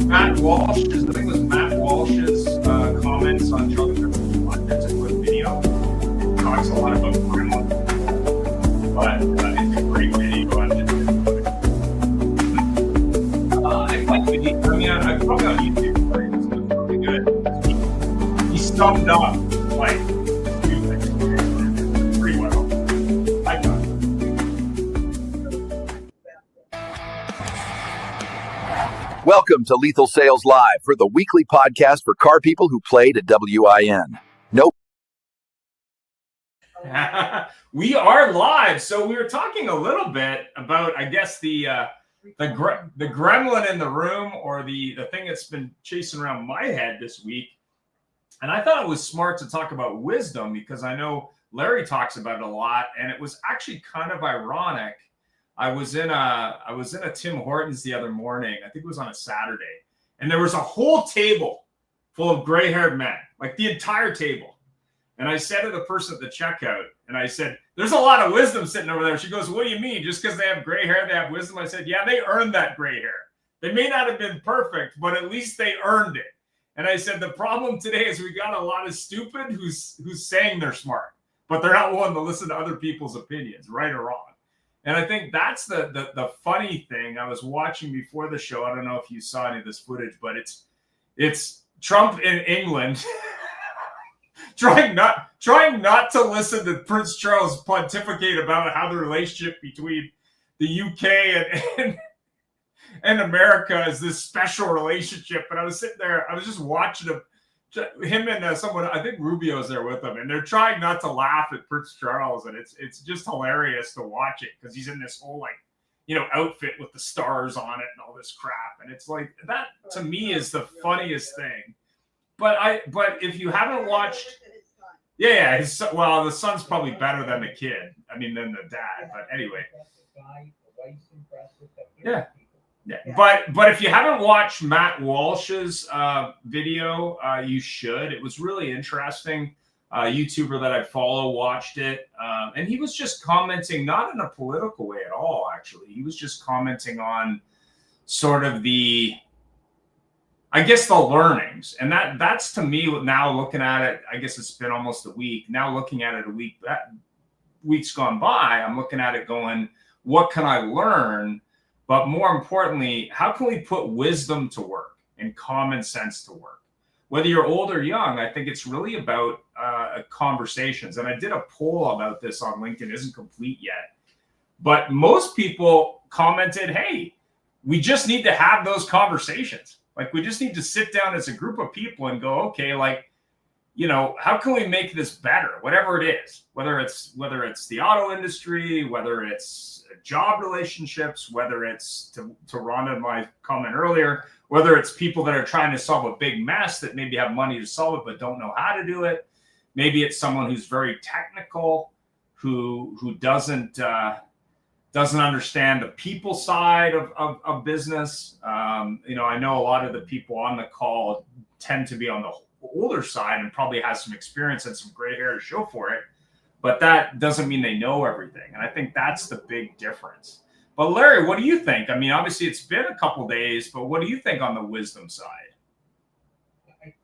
Matt Walsh's, I think it was Matt Walsh's comments on Charlie Kirk. It's a quick video. It talks a lot about grandma, but it's a great video. I like it. I mean, I probably on YouTube, but it's really good. He summed up like two things pretty well. I got it. Welcome to Lethal Sales Live for the weekly podcast for car people who play to WIN. Nope. We are live. So we were talking a little bit about, I guess, the gremlin in the room, or the thing that's been chasing around my head this week. And I thought it was smart to talk about wisdom because I know Larry talks about it a lot, and it was actually kind of ironic. I was in a Tim Hortons the other morning. I think it was on a Saturday, and there was a whole table full of gray-haired men, like the entire table. And I said to the person at the checkout, and I said, "There's a lot of wisdom sitting over there." She goes, "What do you mean? Just because they have gray hair, they have wisdom?" I said, "Yeah, they earned that gray hair. They may not have been perfect, but at least they earned it." And I said, the problem today is we got a lot of stupid who's saying they're smart, but they're not willing to listen to other people's opinions, right or wrong. And I think that's the funny thing. I was watching before the show. I don't know if you saw any of this footage, but it's Trump in England trying not to listen to Prince Charles pontificate about how the relationship between the UK and America is this special relationship. And I was sitting there, I was just watching him and someone, I think Rubio's there with him, and they're trying not to laugh at Prince Charles, and it's just hilarious to watch it because he's in this whole outfit with the stars on it and all this crap, and it's like that to me is the funniest thing. But if you haven't watched, the son's probably better than the kid. I mean, than the dad. But anyway, yeah. Yeah. But if you haven't watched Matt Walsh's video, you should. It was really interesting. YouTuber that I follow watched it, and he was just commenting, not in a political way at all, actually. He was just commenting on sort of the learnings. And that's to me, now looking at it, I guess it's been almost a week. Now looking at it weeks gone by, I'm looking at it going, what can I learn? But more importantly, how can we put wisdom to work and common sense to work? Whether you're old or young, I think it's really about conversations. And I did a poll about this on LinkedIn, isn't complete yet. But most people commented, hey, we just need to have those conversations. Like, we just need to sit down as a group of people and go, okay, how can we make this better? Whatever it is, whether it's the auto industry, whether it's job relationships, whether it's to Rhonda, my comment earlier, whether it's people that are trying to solve a big mess that maybe have money to solve it but don't know how to do it. Maybe it's someone who's very technical, who doesn't understand the people side of business. I know a lot of the people on the call tend to be on the older side and probably has some experience and some gray hair to show for it, but that doesn't mean they know everything. And I think that's the big difference. But Larry, what do you think? I mean, obviously it's been a couple days, but what do you think on the wisdom side? I think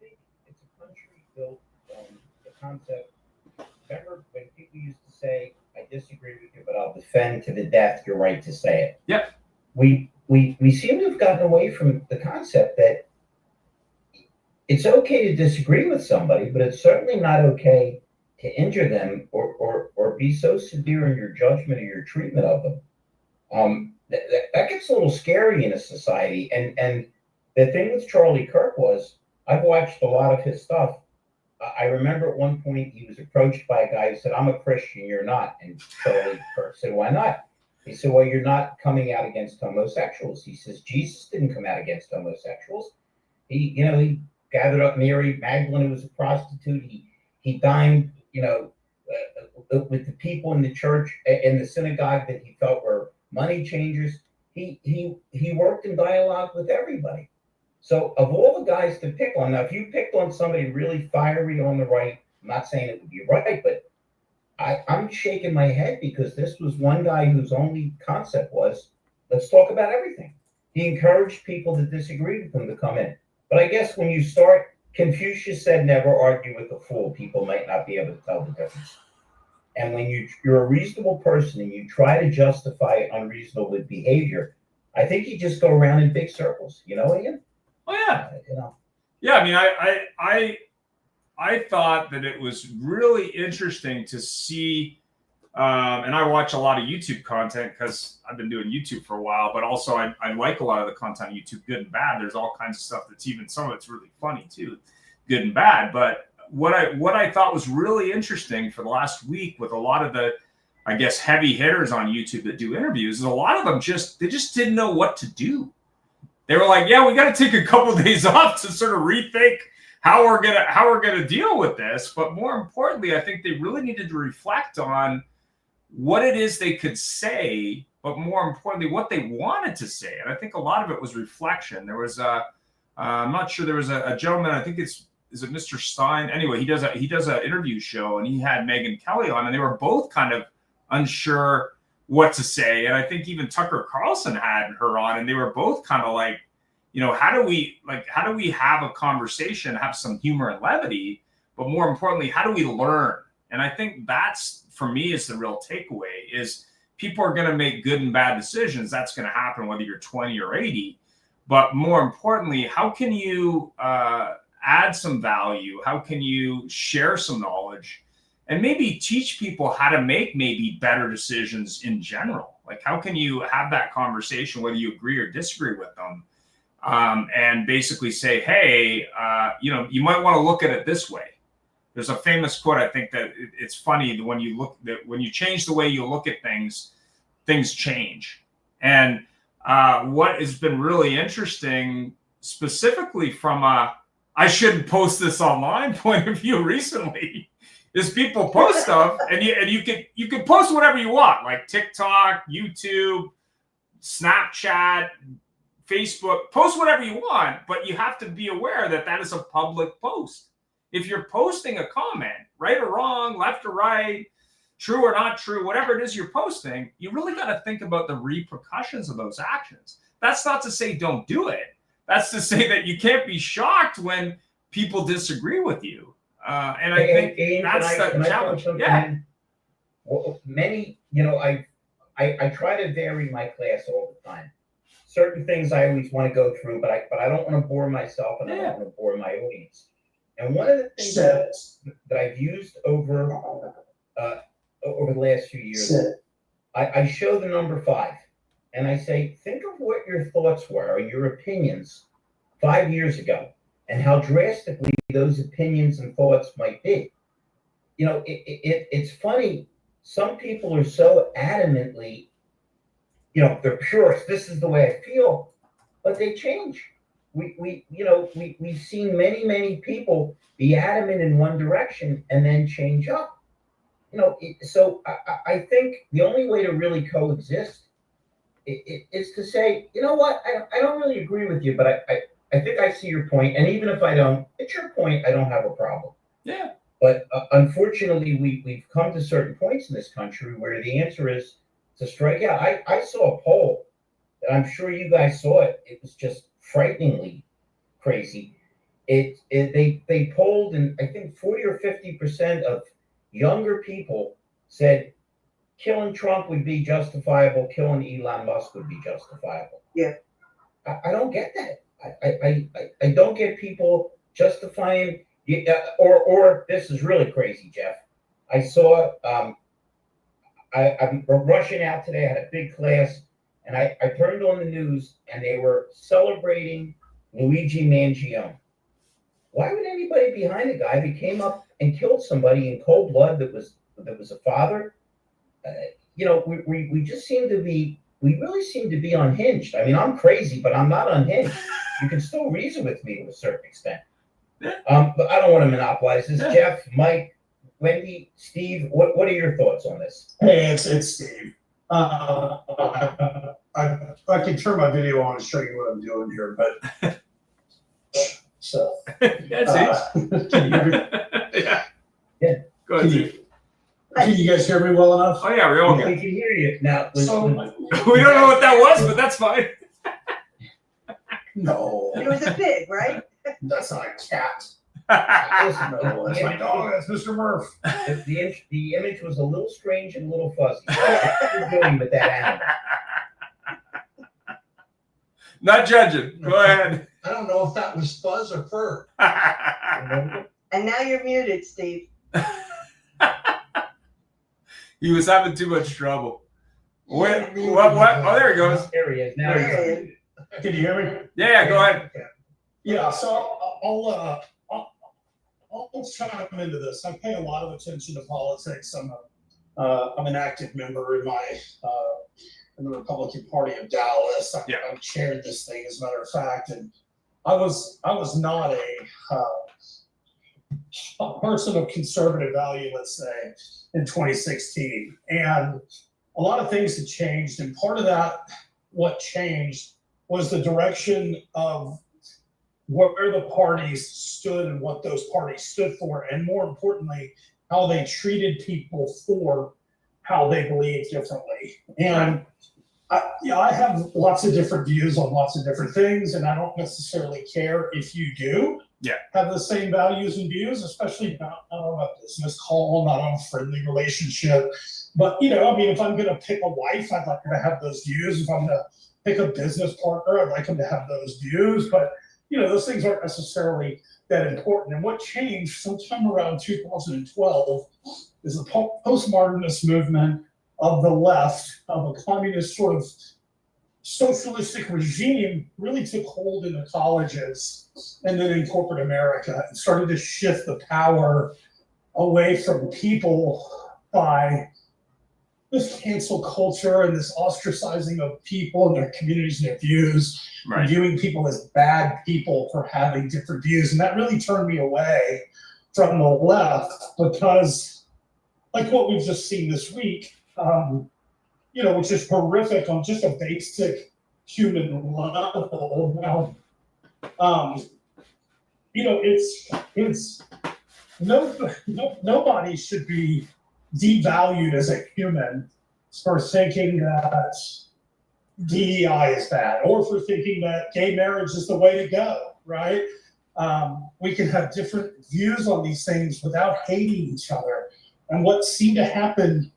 it's a country built on the concept. Remember when people used to say, I disagree with you, but I'll defend to the death your right to say it. Yep. We seem to have gotten away from the concept that it's okay to disagree with somebody, but it's certainly not okay to injure them or be so severe in your judgment or your treatment of them. That gets a little scary in a society. And the thing with Charlie Kirk was, I've watched a lot of his stuff. I remember at one point he was approached by a guy who said, "I'm a Christian, you're not." And Charlie Kirk said, "Why not?" He said, "Well, you're not coming out against homosexuals." He says, "Jesus didn't come out against homosexuals. He gathered up Mary Magdalene, who was a prostitute. He dined, with the people in the church, in the synagogue that he felt were money changers. He worked in dialogue with everybody." So of all the guys to pick on, now if you picked on somebody really fiery on the right, I'm not saying it would be right, but I'm shaking my head because this was one guy whose only concept was, Let's talk about everything. He encouraged people that disagree with him to come in. But I guess when you start, Confucius said, never argue with a fool. People might not be able to tell the difference. And when you're a reasonable person and you try to justify unreasonable behavior, I think you just go around in big circles. You know, Ian? Oh yeah. Yeah. I mean, I thought that it was really interesting to see, and I watch a lot of YouTube content because I've been doing YouTube for a while, but also I like a lot of the content on YouTube, good and bad. There's all kinds of stuff that's even some of it's really funny too, good and bad. But what I thought was really interesting for the last week with a lot of the, I guess, heavy hitters on YouTube that do interviews is a lot of them they just didn't know what to do. They were like, yeah, we got to take a couple of days off to sort of rethink how we're gonna deal with this. But more importantly, I think they really needed to reflect on what it is they could say, but more importantly, what they wanted to say. And I think a lot of it was reflection. There was I'm not sure, there was a gentleman, I think is it Mr. Stein? Anyway, he does an interview show, and he had Megyn Kelly on, and they were both kind of unsure what to say. And I think even Tucker Carlson had her on, and they were both kind of like, you know, how do we have a conversation, have some humor and levity, but more importantly, how do we learn? And I think that's, for me, is the real takeaway is people are going to make good and bad decisions. That's going to happen whether you're 20 or 80. But more importantly, how can you add some value? How can you share some knowledge and maybe teach people how to make maybe better decisions in general? Like, how can you have that conversation, whether you agree or disagree with them, and basically say, hey, you know, you might want to look at it this way. There's a famous quote, I think, that it's funny that when you change the way you look at things, things change. And what has been really interesting, specifically from I shouldn't post this online point of view recently, is people post stuff and you can post whatever you want, like TikTok, YouTube, Snapchat, Facebook, post whatever you want, but you have to be aware that that is a public post. If you're posting a comment, right or wrong, left or right, true or not true, whatever it is you're posting, you really got to think about the repercussions of those actions. That's not to say don't do it. That's to say that you can't be shocked when people disagree with you. And I think Ian, that's the challenge. Yeah. Well, many, you know, I try to vary my class all the time. Certain things I always want to go through, but I don't want to bore myself, and I don't want to bore my audience. And one of the things that I've used over the last few years, I show the number 5, and I say, think of what your thoughts were and your opinions 5 years ago, and how drastically those opinions and thoughts might be. You know, it's funny. Some people are so adamantly, you know, they're purists. This is the way I feel, but they change. We've seen many people be adamant in one direction and then change up. You know, so I think the only way to really coexist is to say, you know what, I don't really agree with you, but I think I see your point, and even if I don't, it's your point. I don't have a problem. Yeah. But unfortunately, we've come to certain points in this country where the answer is to strike out. I saw a poll, and I'm sure you guys saw it. It was just frighteningly crazy. They polled, and I think 40 or 50% of younger people said killing Trump would be justifiable, killing Elon Musk would be justifiable. Yeah. I don't get that. I don't get people justifying, or this is really crazy, Jeff. I saw, I'm rushing out today. I had a big class, and I turned on the news, and they were celebrating Luigi Mangione. Why would anybody behind a guy who came up and killed somebody in cold blood that was a father? You know, we just seem to be, we really seem to be unhinged. I mean, I'm crazy, but I'm not unhinged. You can still reason with me to a certain extent. But I don't want to monopolize this. Jeff, Mike, Wendy, Steve, what are your thoughts on this? Hey, it's Steve. I can turn my video on and show you what I'm doing here, but so can you hear me? Yeah. Go ahead. Can you guys hear me well enough? Oh yeah, we're all We good. can hear you now. So We don't know what that was, but that's fine. No, It was a pig, right? that's not a cat. Listen, No, that's my dog. That's Mr. Murph. the image was a little strange and a little fuzzy. What are you doing with that animal? Not judging. Go ahead. I don't know if that was fuzz or fur. And now you're muted, Steve. He was having too much trouble. What? Oh, there he goes. There he is. Now There he's he on. is. Can you hear me? Yeah, go ahead. Yeah, so I'll chime into this. I pay a lot of attention to politics. I'm an active member in the Republican Party of Dallas. I've chaired this thing, as a matter of fact, and I was not a person of conservative value, let's say, in 2016, and a lot of things had changed, and part of that, what changed, was the direction of where the parties stood and what those parties stood for, and more importantly, how they treated people for how they believed differently. And I have lots of different views on lots of different things, and I don't necessarily care if you do have the same values and views, especially not on a business call, not on a friendly relationship. But, if I'm going to pick a wife, I'd like her to have those views. If I'm going to pick a business partner, I'd like them to have those views. But, those things aren't necessarily that important. And what changed sometime around 2012 is the postmodernist movement of the left, of a communist sort of socialistic regime, really took hold in the colleges and then in corporate America and started to shift the power away from people by this cancel culture and this ostracizing of people and their communities and their views, and viewing people as bad people for having different views. And that really turned me away from the left because, like what we've just seen this week, which is horrific on just a basic human level. It's nobody should be devalued as a human for thinking that DEI is bad, or for thinking that gay marriage is the way to go, right? We can have different views on these things without hating each other. And what seemed to happen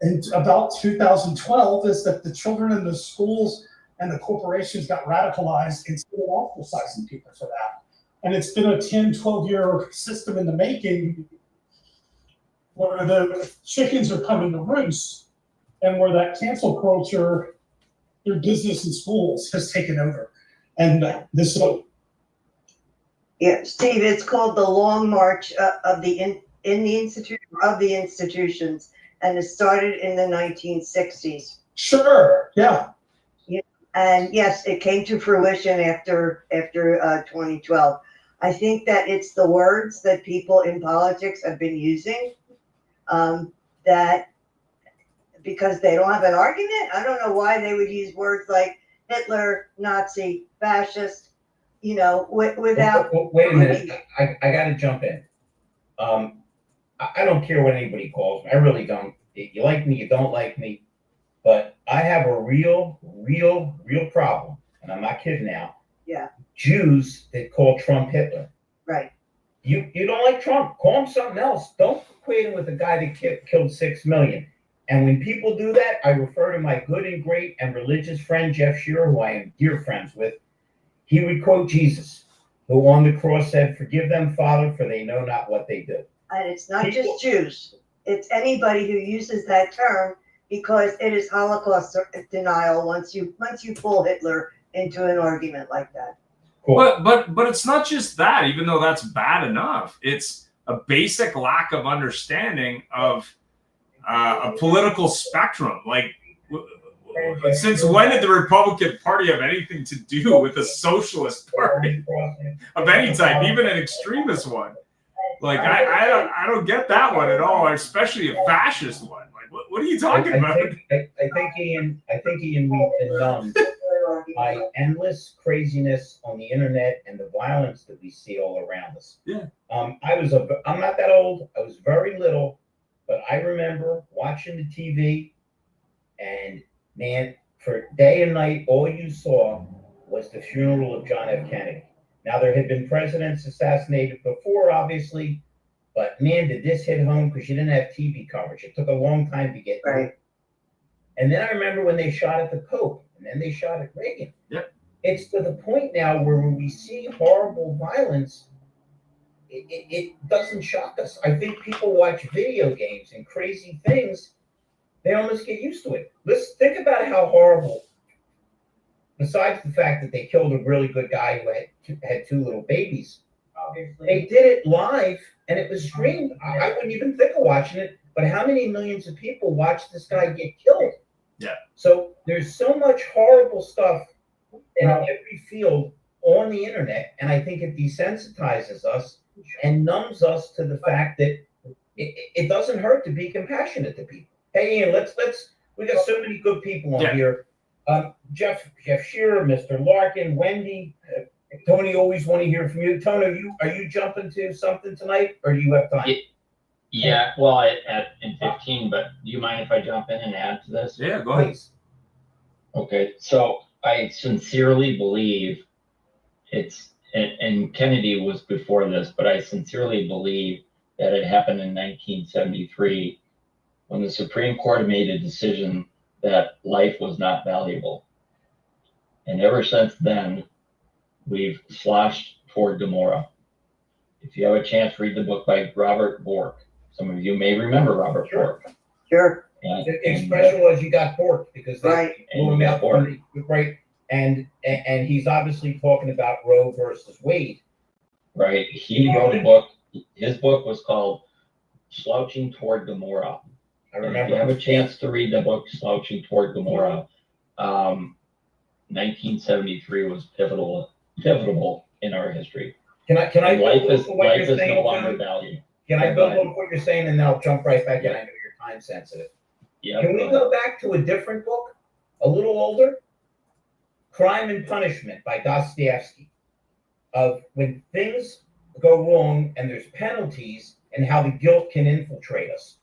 in about 2012 is that the children in the schools and the corporations got radicalized instead of ostracizing people for that. And it's been a 10, 12-year system in the making where the chickens are coming to roost, and where that cancel culture through business and schools has taken over. And this Yeah, Steve, it's called the Long March of the institutions, and it started in the 1960s. Sure, yeah. And yes, it came to fruition after 2012. I think that it's the words that people in politics have been using that, because they don't have an argument. I don't know why they would use words like Hitler, Nazi, fascist, without. Wait a minute. I got to jump in. I don't care what anybody calls me. I really don't. You like me, you don't like me. But I have a real problem, and I'm not kidding now. Yeah. Jews that call Trump Hitler. Right. You don't like Trump, call him something else. Don't equate him with the guy that killed 6 million. And when people do that, I refer to my good and great and religious friend Jeff Shearer, who I am dear friends with. He would quote Jesus, who on the cross said, "Forgive them, Father, for they know not what they do." And it's not just Jews. It's anybody who uses that term, because it is Holocaust denial once you pull Hitler into an argument like that. Cool. But it's not just that, even though that's bad enough. It's a basic lack of understanding of a political spectrum. Like, since when did the Republican Party have anything to do with a socialist party of any type, even an extremist one? Like, I don't get that one at all, especially a fascist one. Like, what are you talking about? I think Ian, we've been numbed by endless craziness on the internet and the violence that we see all around us. Yeah. I'm not that old. I was very little, but I remember watching the TV, and man, for day and night, all you saw was the funeral of John F. Kennedy. Now, there had been presidents assassinated before, obviously, but man, did this hit home because you didn't have TV coverage. It took a long time to get Right. And then I remember when they shot at the Pope, and then they shot at Reagan. Yep. It's to the point now where when we see horrible violence, it doesn't shock us. I think people watch video games and crazy things, they almost get used to it. Let's think about how horrible, besides the fact that they killed a really good guy who had two little babies. Obviously, they did it live and it was streamed. I wouldn't even think of watching it, but how many millions of people watched this guy get killed? Yeah. So there's so much horrible stuff in every field on the internet, and I think it desensitizes us and numbs us to the fact that it doesn't hurt to be compassionate to people. Hey, Ian, we got so many good people on here. Jeff Shearer, Mr. Larkin, Wendy, Tony, always want to hear from you. Tony, are you jumping to something tonight, or do you have time? Yeah, well, in 15, but do you mind if I jump in and add to this? Yeah, go ahead. Please. Okay, so I sincerely believe and Kennedy was before this, but I sincerely believe that it happened in 1973 when the Supreme Court made a decision that life was not valuable. And ever since then, we've sloshed toward Gomorrah. If you have a chance, read the book by Robert Bork. Some of you may remember Robert Bork. Sure. The expression was you got porked because they blew him out. Right. And he's obviously talking about Roe versus Wade. Right. He wrote a book. His book was called Slouching Toward Gomorrah. I remember. If you have a chance to read the book Slouching Toward Gomorrah, 1973 was pivotal in our history. Can I life is no longer valued. Can I build on what you're saying, and then I'll jump right back in. I know you're time sensitive. Yeah. Can we go back to a different book, a little older? Crime and Punishment by Dostoevsky, of when things go wrong and there's penalties and how the guilt can infiltrate us.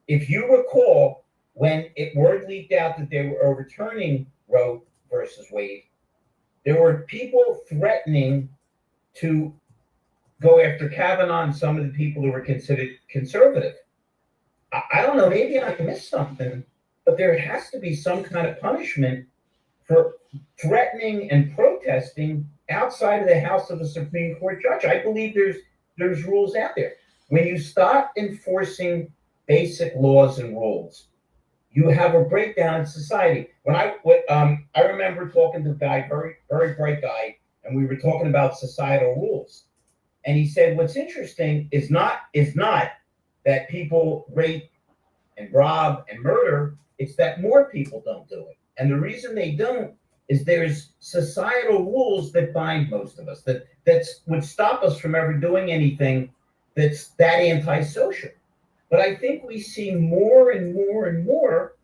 If you recall, when word leaked out that they were overturning Roe versus Wade, there were people threatening to go after Kavanaugh and some of the people who were considered conservative. I don't know, maybe I missed something, but there has to be some kind of punishment for threatening and protesting outside of the house of a Supreme Court judge. I believe there's rules out there. When you start enforcing basic laws and rules, you have a breakdown in society. I remember talking to a guy, very, very bright guy, and we were talking about societal rules. And he said, what's interesting is not that people rape and rob and murder, it's that more people don't do it. And the reason they don't is there's societal rules that bind most of us, that would stop us from ever doing anything that's that antisocial. But I think we see more and more and more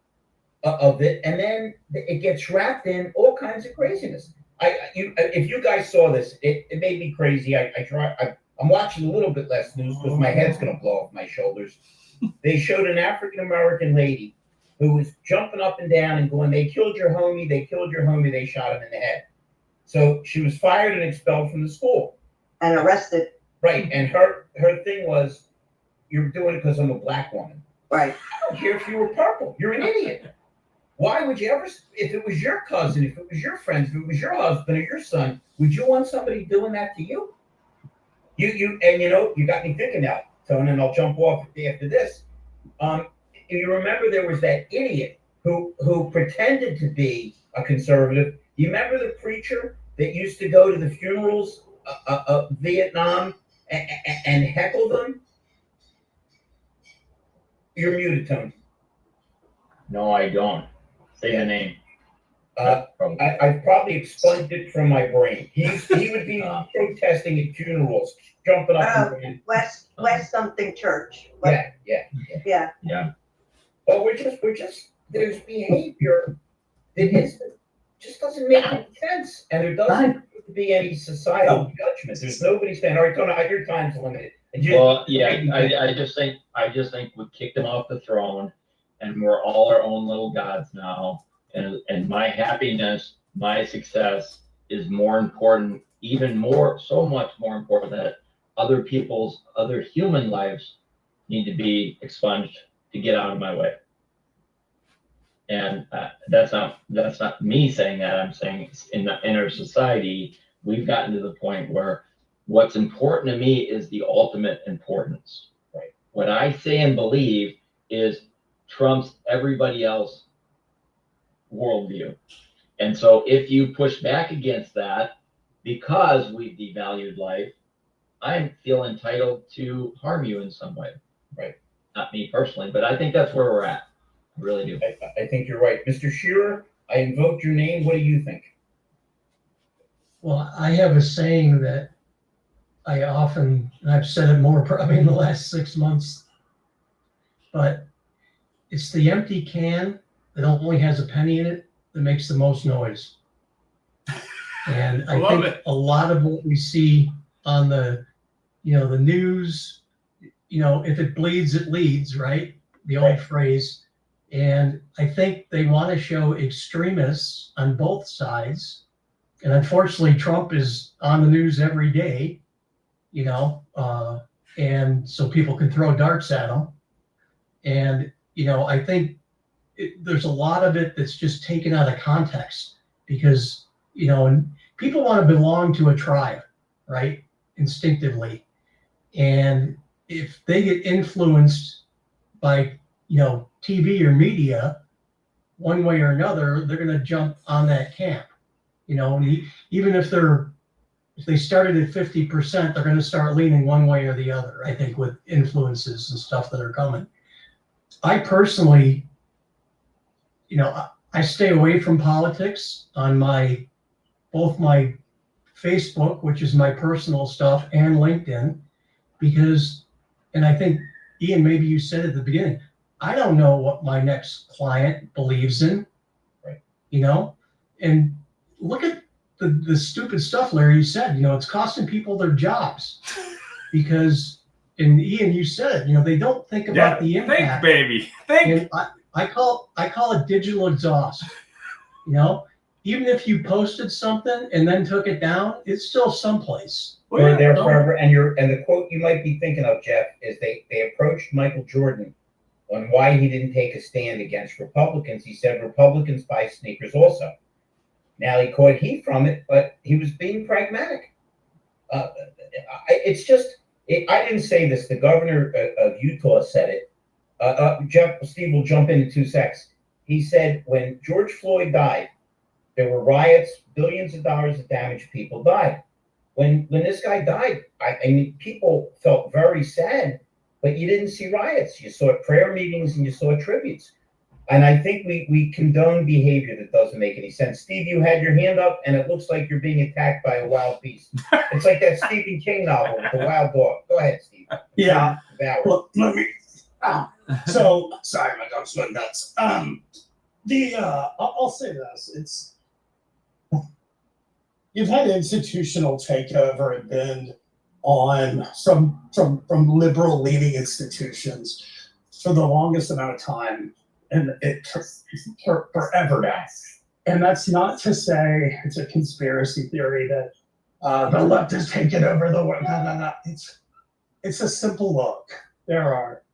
of it, and then it gets wrapped in all kinds of craziness. If you guys saw this, it made me crazy. I'm watching a little bit less news because my head's going to blow off my shoulders. They showed an African-American lady who was jumping up and down and going, they killed your homie, they shot him in the head. So she was fired and expelled from the school. And arrested. Right, and her thing was, you're doing it because I'm a black woman. Right. I don't care if you were purple, you're an idiot. Why would you ever, if it was your cousin, if it was your friend, if it was your husband or your son, would you want somebody doing that to you? You got me thinking now, Tony, and I'll jump off after this. You remember there was that idiot who pretended to be a conservative. You remember the preacher that used to go to the funerals of Vietnam and heckle them? You're muted, Tony. No, I don't. Say the name. I probably expunged it from my brain. He would be protesting at funerals, jumping up and down. West something church. Yeah. Well, we're just there's behavior that just doesn't make any sense, and there doesn't be any societal judgment. There's nobody saying, "All right, Tony, your time's limited." I just think we kicked him off the throne, and we're all our own little gods now. And my happiness, my success is more important, even more, so much more important, that other people's, other human lives need to be expunged to get out of my way. And that's not me saying that. I'm saying in our society, we've gotten to the point where what's important to me is the ultimate importance. Right. What I say and believe is trumps everybody else worldview. And so if you push back against that because we've devalued life, I feel entitled to harm you in some way. Right. Not me personally, but I think that's where we're at. I really do. I think you're right. Mr. Shearer, I invoked your name. What do you think? Well, I have a saying that I often, and I've said it more probably in the last 6 months, but it's the empty can that only has a penny in it that makes the most noise. And I think a lot of what we see on the, the news, if it bleeds, it leads, right? The old phrase. And I think they want to show extremists on both sides. And unfortunately, Trump is on the news every day, and so people can throw darts at him. And, I think there's a lot of it that's just taken out of context because, and people want to belong to a tribe, right? Instinctively. And if they get influenced by, TV or media, one way or another, they're going to jump on that camp. Even if they started at 50%, they're going to start leaning one way or the other, I think, with influences and stuff that are coming. I personally, I stay away from politics on both my Facebook, which is my personal stuff, and LinkedIn, because, and I think, Ian, maybe you said at the beginning, I don't know what my next client believes in, right? And look at the stupid stuff, Larry, you said, it's costing people their jobs because, and Ian, you said it, they don't think about the impact. Think, baby, think. And I call it digital exhaust. Even if you posted something and then took it down, it's still someplace. We're there forever. And the quote you might be thinking of, Jeff, is they approached Michael Jordan on why he didn't take a stand against Republicans. He said Republicans buy sneakers also. Now he caught heat from it, but he was being pragmatic. It's just, I didn't say this. The governor of Utah said it. Steve will jump in 2 seconds. He said when George Floyd died, there were riots, billions of dollars of damage, people died. When this guy died, I mean, people felt very sad, but you didn't see riots. You saw prayer meetings and you saw tributes. And I think we condone behavior that doesn't make any sense. Steve, you had your hand up, and it looks like you're being attacked by a wild beast. It's like that Stephen King novel with the wild dog. Go ahead, Steve. Yeah. Well, let me. So sorry, my dog's going nuts. I'll say this: you've had institutional takeover and been on from liberal leaning institutions for the longest amount of time. And it took forever now. And that's not to say it's a conspiracy theory that the left has taken over the world. No. It's a simple look. There are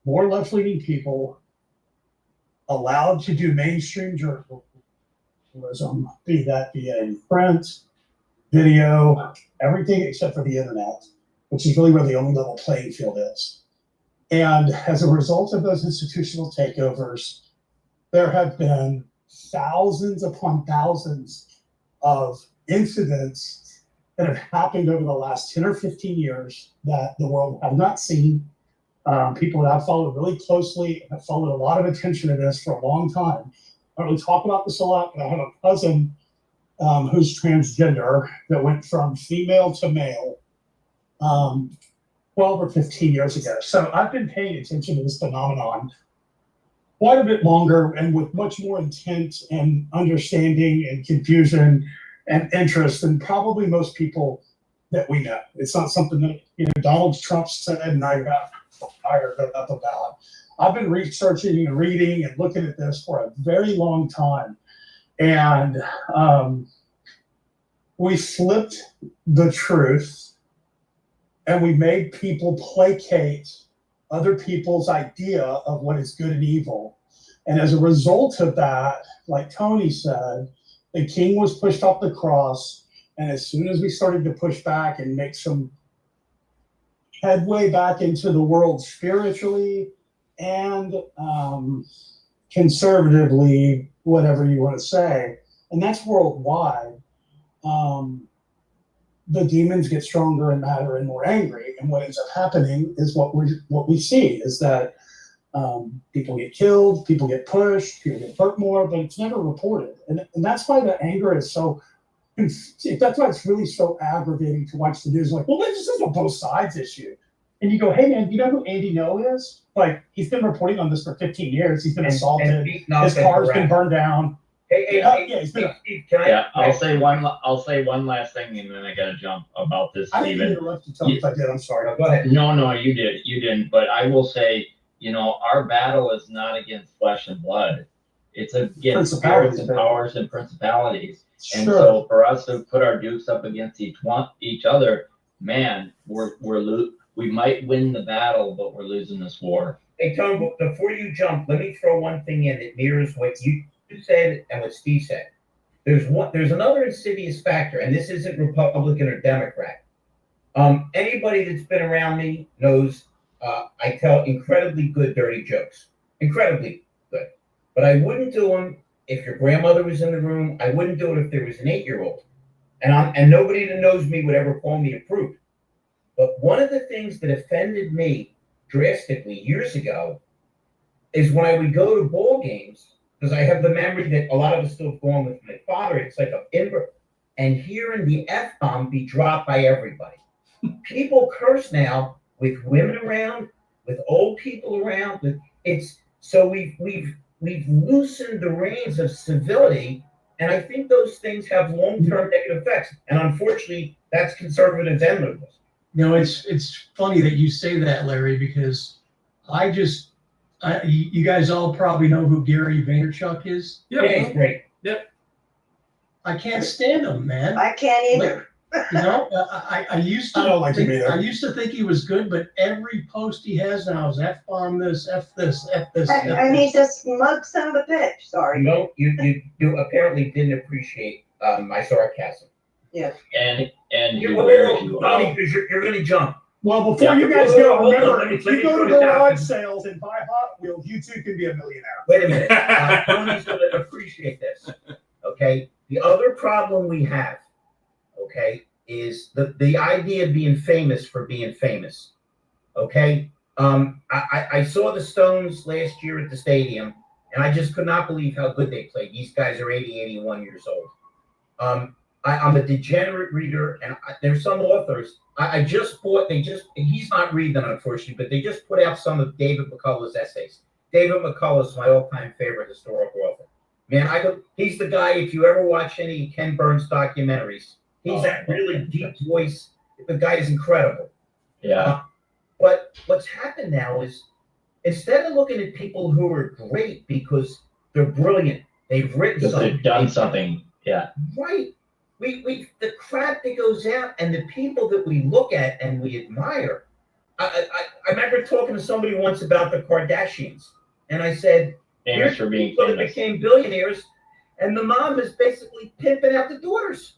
more left-leaning people allowed to do mainstream journalism, be that via print, video, everything except for the internet, which is really where the only level playing field is. And as a result of those institutional takeovers, there have been thousands upon thousands of incidents that have happened over the last 10 or 15 years that the world has not seen. People that I've followed really closely have followed a lot of attention to this for a long time. I don't really talk about this a lot, but I have a cousin who's transgender that went from female to male 12 or 15 years ago. So I've been paying attention to this phenomenon quite a bit longer and with much more intent and understanding and confusion and interest than probably most people that we know. It's not something that Donald Trump said and I got fired about the ballot. I've been researching and reading and looking at this for a very long time. And we flipped the truth and we made people placate other people's idea of what is good and evil. And as a result of that, like Tony said, the king was pushed off the cross. And as soon as we started to push back and make some headway back into the world spiritually and conservatively, whatever you want to say, and that's worldwide, the demons get stronger and madder and more angry. And what ends up happening is what we see is that people get killed, people get pushed, people get hurt more, but it's never reported. And that's why the anger is so, that's why it's really so aggravating to watch the news. Like, well, this is a both sides issue. And you go, hey man, you know who Andy Ngo is? Like, he's been reporting on this for 15 years. He's been assaulted. His car's been burned down. I'll say one last thing, and then I gotta jump about this. I didn't interrupt you. Tell me if I did. I'm sorry. No, go ahead. No, you didn't. But I will say, our battle is not against flesh and blood. It's against spirits and powers and principalities. Sure. And so for us to put our dukes up against each other, man, we might win the battle, but we're losing this war. Hey, Tom, before you jump, let me throw one thing in that mirrors what you said and what Steve said. There's another insidious factor, and this isn't Republican or Democrat. Anybody that's been around me knows I tell incredibly good dirty jokes. Incredibly good. But I wouldn't do them if your grandmother was in the room. I wouldn't do it if there was an 8-year-old. And nobody that knows me would ever call me a prude. But one of the things that offended me drastically years ago is when I would go to ball games, because I have the memory that a lot of us still have gone with my father. It's like and hearing the F-bomb be dropped by everybody. People curse now with women around, with old people around. So we've loosened the reins of civility, and I think those things have long-term negative effects. And unfortunately, that's conservatives and liberals. It's funny that you say that, Larry, because you guys all probably know who Gary Vaynerchuk is. Yeah, he's great. Yep. I can't stand him, man. I can't either. I used to. I don't like him either. I used to think he was good, but every post he has now is F-bomb this, F this, F this. And he's a smug son of a bitch. Sorry. No, you apparently didn't appreciate my sarcasm. Yes. And You're because you're going to jump. Well, before you guys go, remember, if you go to garage sales and buy Hot Wheels, you too can be a millionaire. Wait a minute. Tony's going to appreciate this. Okay. The other problem we have, okay, is the idea of being famous for being famous. Okay. I saw the Stones last year at the stadium, and I just could not believe how good they played. These guys are 80, 81 years old. I'm a degenerate reader, and there's some authors. I just bought, he's not reading them, unfortunately, but they just put out some of David McCullough's essays. David McCullough is my all-time favorite historical author. Man, he's the guy, if you ever watch any Ken Burns documentaries, he's that really deep voice. The guy is incredible. Yeah. But what's happened now is, instead of looking at people who are great because they're brilliant, they've written something. They've done something. Yeah. Right. We the crap that goes out and the people that we look at and we admire. I remember talking to somebody once about the Kardashians, and I said, Famous for being people that famous. became billionaires, and the mom is basically pimping out the daughters.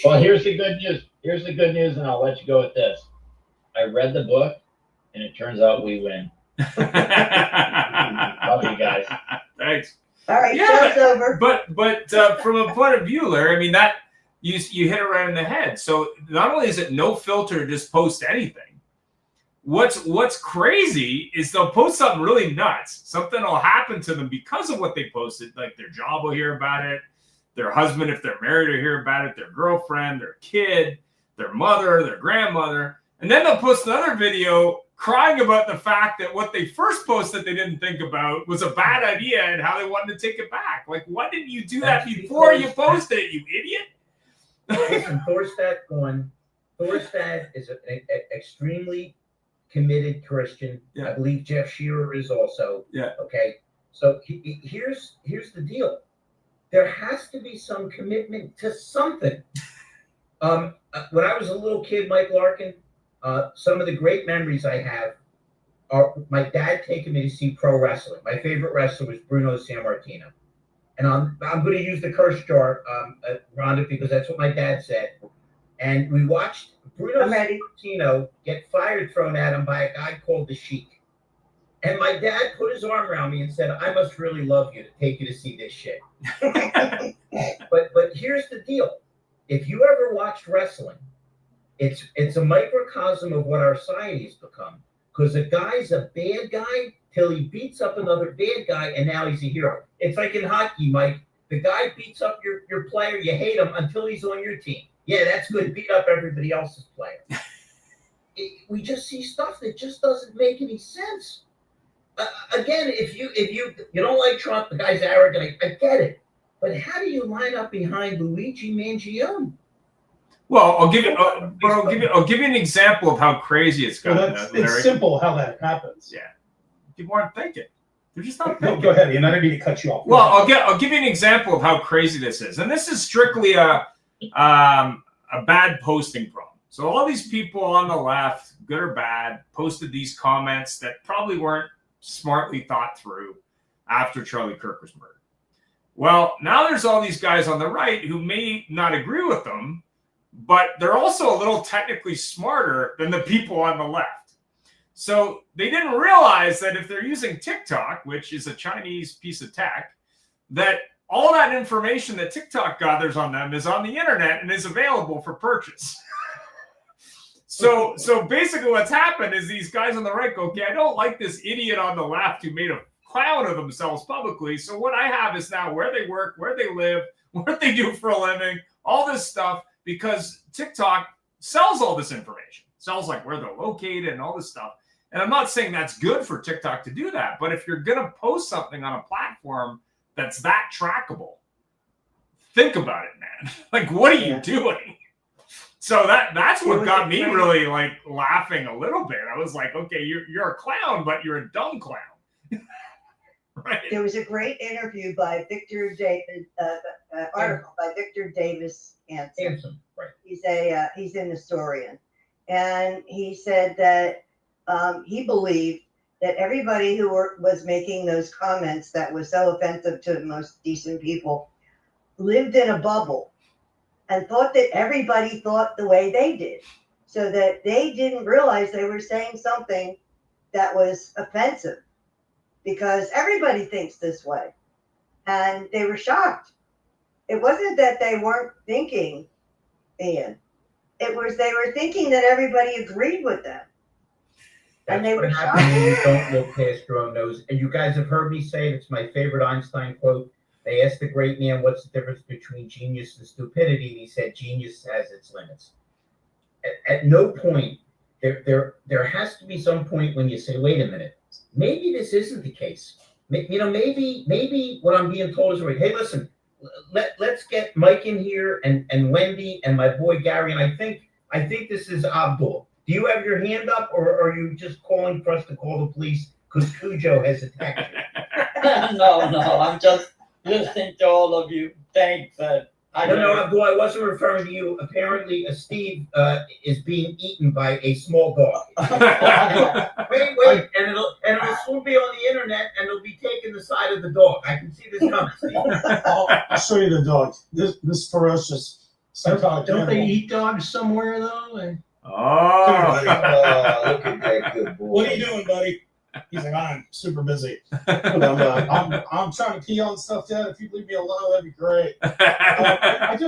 Well, here's the good news. Here's the good news, and I'll let you go with this. I read the book, and it turns out we win. Love you guys. Thanks. All right, Yeah, show's over. But from a point of view, Larry, I mean, that you hit it right in the head. So not only is it no filter, just post anything. What's crazy is they'll post something really nuts. Something will happen to them because of what they posted. Like their job will hear about it, their husband, if they're married, will hear about it, their girlfriend, their kid, their mother, their grandmother, and then they'll post another video crying about the fact that what they first posted they didn't think about was a bad idea and how they wanted to take it back. Like, why didn't you do that before you posted it, you idiot? Listen, Thorstad is an extremely committed Christian. Yeah. I believe Jeff Shearer is also. Yeah. Okay. So here's the deal. There has to be some commitment to something. When I was a little kid, Mike Larkin, some of the great memories I have are my dad taking me to see pro wrestling. My favorite wrestler was Bruno Sammartino. And I'm going to use the curse jar, Rhonda, because that's what my dad said. And we watched Bruno Sammartino get fire thrown at him by a guy called the Sheik. And my dad put his arm around me and said, I must really love you to take you to see this shit. But here's the deal. If you ever watched wrestling, it's a microcosm of what our society has become. Because a guy's a bad guy till he beats up another bad guy, and now he's a hero. It's like in hockey, Mike. The guy beats up your player, you hate him until he's on your team. Yeah, that's good. Beat up everybody else's player. We just see stuff that just doesn't make any sense. Again, if you don't like Trump, the guy's arrogant. I get it, but how do you line up behind Luigi Mangione? Well, I'll give you an example of how crazy it's gotten. It's simple how that happens. Yeah, people aren't thinking. They're just not thinking. Go ahead, Ian. I don't mean to cut you off. Well, I'll give you an example of how crazy this is, and this is strictly a bad posting problem. So all these people on the left, good or bad, posted these comments that probably weren't smartly thought through after Charlie Kirk was murdered. Well, now there's all these guys on the right who may not agree with them, but they're also a little technically smarter than the people on the left. So they didn't realize that if they're using TikTok, which is a Chinese piece of tech, that all that information that TikTok gathers on them is on the internet and is available for purchase. So basically what's happened is these guys on the right go, okay, I don't like this idiot on the left who made a clown of themselves publicly. So what I have is now where they work, where they live, what they do for a living, all this stuff, because TikTok sells all this information, sells like where they're located and all this stuff. And I'm not saying that's good for TikTok to do that, but if you're going to post something on a platform that's that trackable, think about it, man. Like, what are you doing? So that's what got me really like laughing a little bit. I was like, okay, you're a clown, but you're a dumb clown. Right. There was a great interview by article by Victor Davis Hanson. Right. He's an historian, and he said that he believed that everybody who was making those comments that was so offensive to most decent people lived in a bubble and thought that everybody thought the way they did, so that they didn't realize they were saying something that was offensive because everybody thinks this way. And they were shocked. It wasn't that they weren't thinking, Ian. It was they were thinking that everybody agreed with them. That's and they were shocked. When you don't look past your own nose. And you guys have heard me say, it's my favorite Einstein quote. They asked the great man, what's the difference between genius and stupidity? And he said, genius has its limits. At no point, there has to be some point when you say, wait a minute, maybe this isn't the case. Maybe what I'm being told is right. Hey, listen, let's get Mike in here and Wendy and my boy Gary. And I think this is Abdul. Do you have your hand up, or are you just calling for us to call the police because Cujo has attacked you? No, I'm just listening to all of you. Thanks. No, Abdul, I wasn't referring to you. Apparently, Steve is being eaten by a small dog. Wait, and it'll soon be on the internet, and it'll be taking the side of the dog. I can see this coming, Steve. I'll show you the dog. This ferocious psychotic Don't they animal. eat dogs somewhere though? And Oh, Look at that good boy. What are you doing, buddy? He's like, I'm super busy. I'm trying to key on stuff, Dad. If you leave me alone, that'd be great. I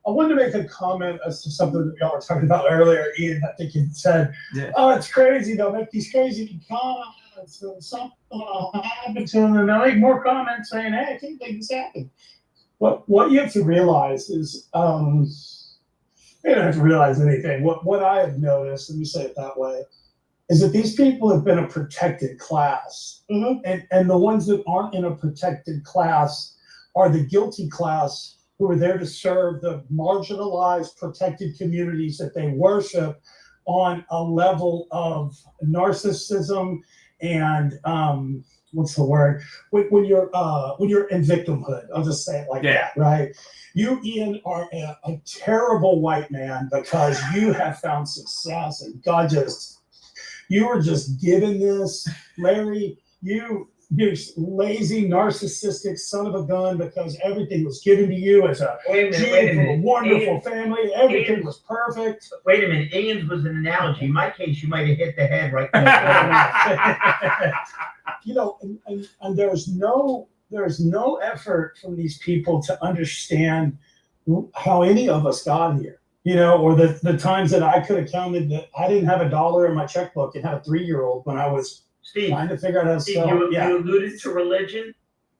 wanted to make a comment as to something that y'all were talking about earlier. Ian, I think you said, "Oh, it's crazy. They'll make these crazy comments, and something will happen to them, and they'll make more comments saying, hey, I can't believe this happened." What you have to realize is, you don't have to realize anything. What I have noticed, let me say it that way, is that these people have been a protected class. Mm-hmm. And the ones that aren't in a protected class are the guilty class who are there to serve the marginalized, protected communities that they worship, on a level of narcissism and what's the word? When you're in victimhood, I'll just say it like that, right? You, Ian, are a terrible white man because you have found success, and you were just given this, Larry. You lazy, narcissistic son of a gun, because everything was given to you as a wonderful family. Everything was perfect. Wait a minute. Ian's was an analogy. In my case, you might have hit the head right in the and there's no effort from these people to understand how any of us got here. Or the times that I could have counted that I didn't have $1 in my checkbook and had a 3-year-old when I was trying to figure out how to sell. You alluded to religion.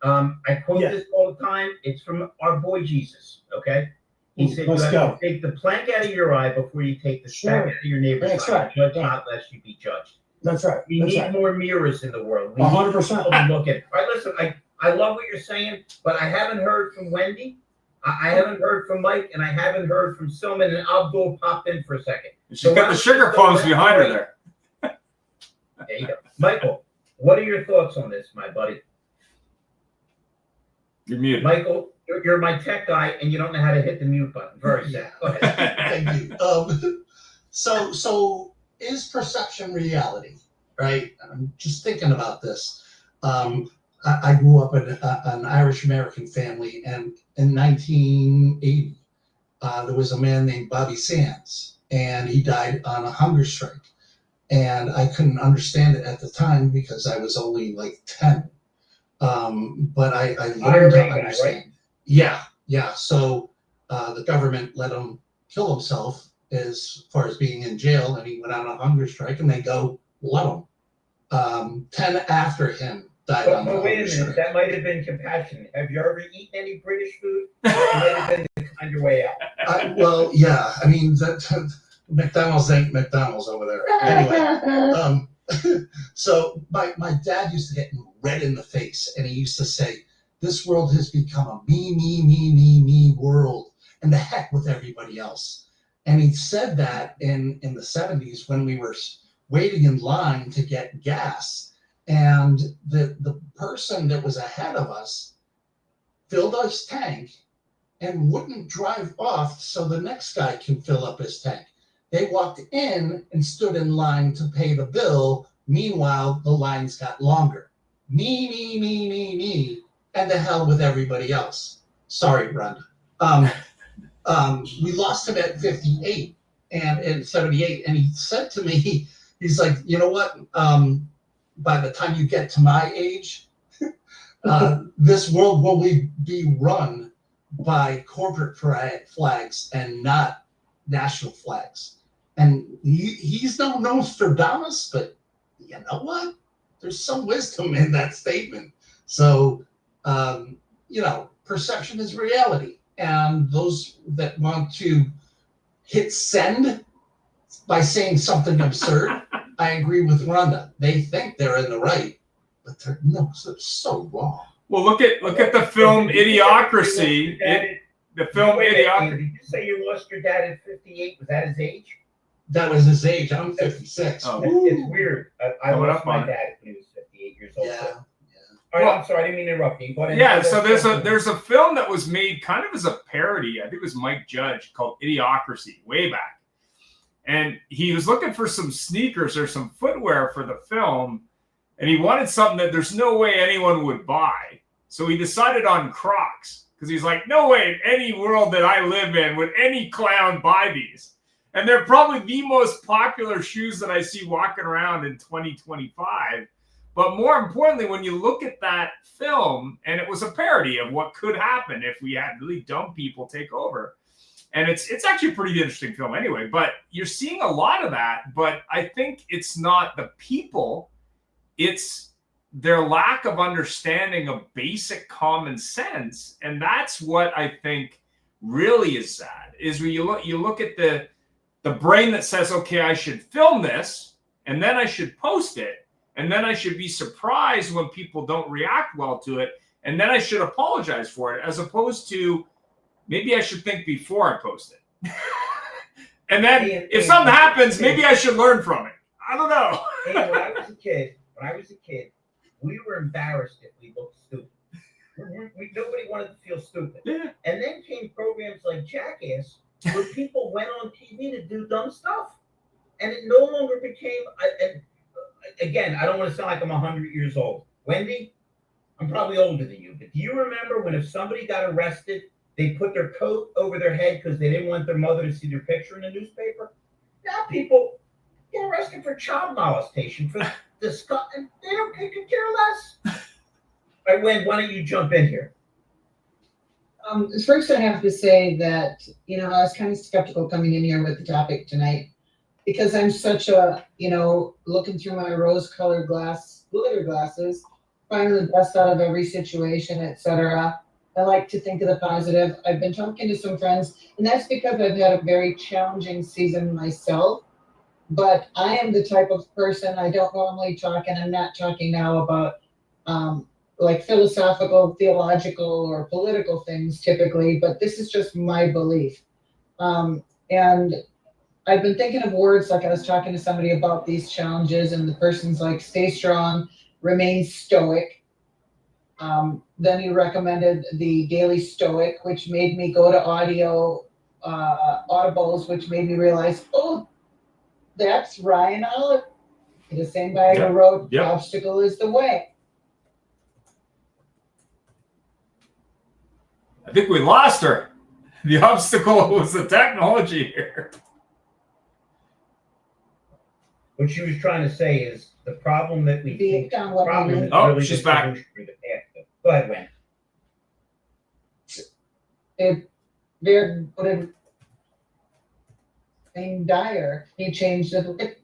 I quote this all the time. It's from our boy Jesus. Okay, he said you have to take the plank out of your eye before you take the speck out of your neighbor's eye. Judge not, lest you be judged. That's right. We need more mirrors in the world. 100%. Look at. All right, listen. I love what you're saying, but I haven't heard from Wendy. I haven't heard from Mike, and I haven't heard from Silman, and Abdul popped in for a second. She's got the sugar plums behind her there. There you go. Michael, what are your thoughts on this, my buddy? You're muted. Michael, you're my tech guy, and you don't know how to hit the mute button. Very sad. Go ahead. Thank you. So is perception reality, right? I'm just thinking about this. I grew up in an Irish-American family, and in 1980, there was a man named Bobby Sands, and he died on a hunger strike. And I couldn't understand it at the time because I was only like 10. But I learned to understand. Right? Yeah. So the government let him kill himself as far as being in jail, and he went on a hunger strike, and they go, let him. 10 after him died on the hunger wait a minute, strike. that might have been compassion. Have you ever eaten any British food? It might have been to find your way out. Well, yeah. I mean, McDonald's ain't McDonald's over there. Anyway, so my dad used to get red in the face, and he used to say, this world has become a me world, and the heck with everybody else. And he said that in the 70s when we were waiting in line to get gas, and the person that was ahead of us filled his tank and wouldn't drive off so the next guy can fill up his tank. They walked in and stood in line to pay the bill. Meanwhile, the lines got longer. Me, and the hell with everybody else. Sorry, Brenda. We lost him at 58 and in 78, and he said to me, he's like, you know what? By the time you get to my age, this world will be run by corporate flags and not national flags. And he's no Nostradamus, but you know what? There's some wisdom in that statement. So, perception is reality. And those that want to hit send by saying something absurd, I agree with Rhonda. They think they're in the right, but they're so wrong. Well, look at the film Idiocracy. The film Idiocracy. Did you say you lost your dad at 58? Was that his age? That was his age. I'm 56. Oh. It's weird. I lost my dad when he was 58 years old. Yeah. All right, I'm sorry, I didn't mean to interrupt you. So there's a film that was made kind of as a parody. I think it was Mike Judge, called Idiocracy, way back. And he was looking for some sneakers or some footwear for the film, and he wanted something that there's no way anyone would buy. So he decided on Crocs, because he's like, no way in any world that I live in would any clown buy these. And they're probably the most popular shoes that I see walking around in 2025. But more importantly, when you look at that film, and it was a parody of what could happen if we had really dumb people take over. And it's actually a pretty interesting film anyway, but you're seeing a lot of that. But I think it's not the people, it's their lack of understanding of basic common sense. And that's what I think really is sad, is when you look at the brain that says, okay, I should film this, and then I should post it, and then I should be surprised when people don't react well to it, and then I should apologize for it, as opposed to maybe I should think before I post it. And then if something happens, maybe I should learn from it. I don't know. Hey, when I was a kid, we were embarrassed if we looked stupid. Nobody wanted to feel stupid. Yeah. And then came programs like Jackass, where people went on TV to do dumb stuff, and it no longer became. Again, I don't want to sound like I'm 100 years old. Wendy, I'm probably older than you, but do you remember when if somebody got arrested, they put their coat over their head because they didn't want their mother to see their picture in the newspaper? Now people get arrested for child molestation, for disgusting. They could care less. All right, Wen, why don't you jump in here? First, I have to say that, I was kind of skeptical coming in here with the topic tonight because I'm such a, looking through my rose-colored glitter glasses, finding the best out of every situation, etc. I like to think of the positive. I've been talking to some friends, and that's because I've had a very challenging season myself. But I am the type of person, I don't normally talk, and I'm not talking now about like philosophical, theological, or political things typically, but this is just my belief. And I've been thinking of words, like I was talking to somebody about these challenges, and the person's like, stay strong, remain stoic. Then he recommended the Daily Stoic, which made me go to Audibles, which made me realize, oh, that's Ryan Oliver, the same guy who wrote The Obstacle is the Way. I think we lost her. The obstacle was the technology here. What she was trying to say is the problem that we think. Problem is really she's the back. solution for the past. Go ahead, Wen. They're in Dyer. He changed the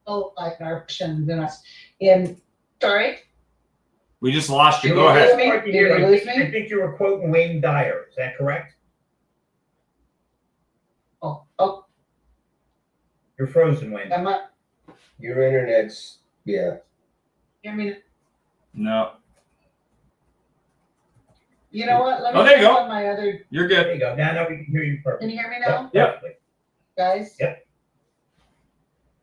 like our options in sorry. We just lost you. Did Go ahead. I think you were quoting Wayne Dyer. Is that correct? Oh. You're frozen, Wayne. Am I? Your internet's, yeah. I mean, No. you know what? Let me there you go. on my other. You're good. There you go. Now we can hear you perfectly. Can you hear me now, Yep. guys? Yep.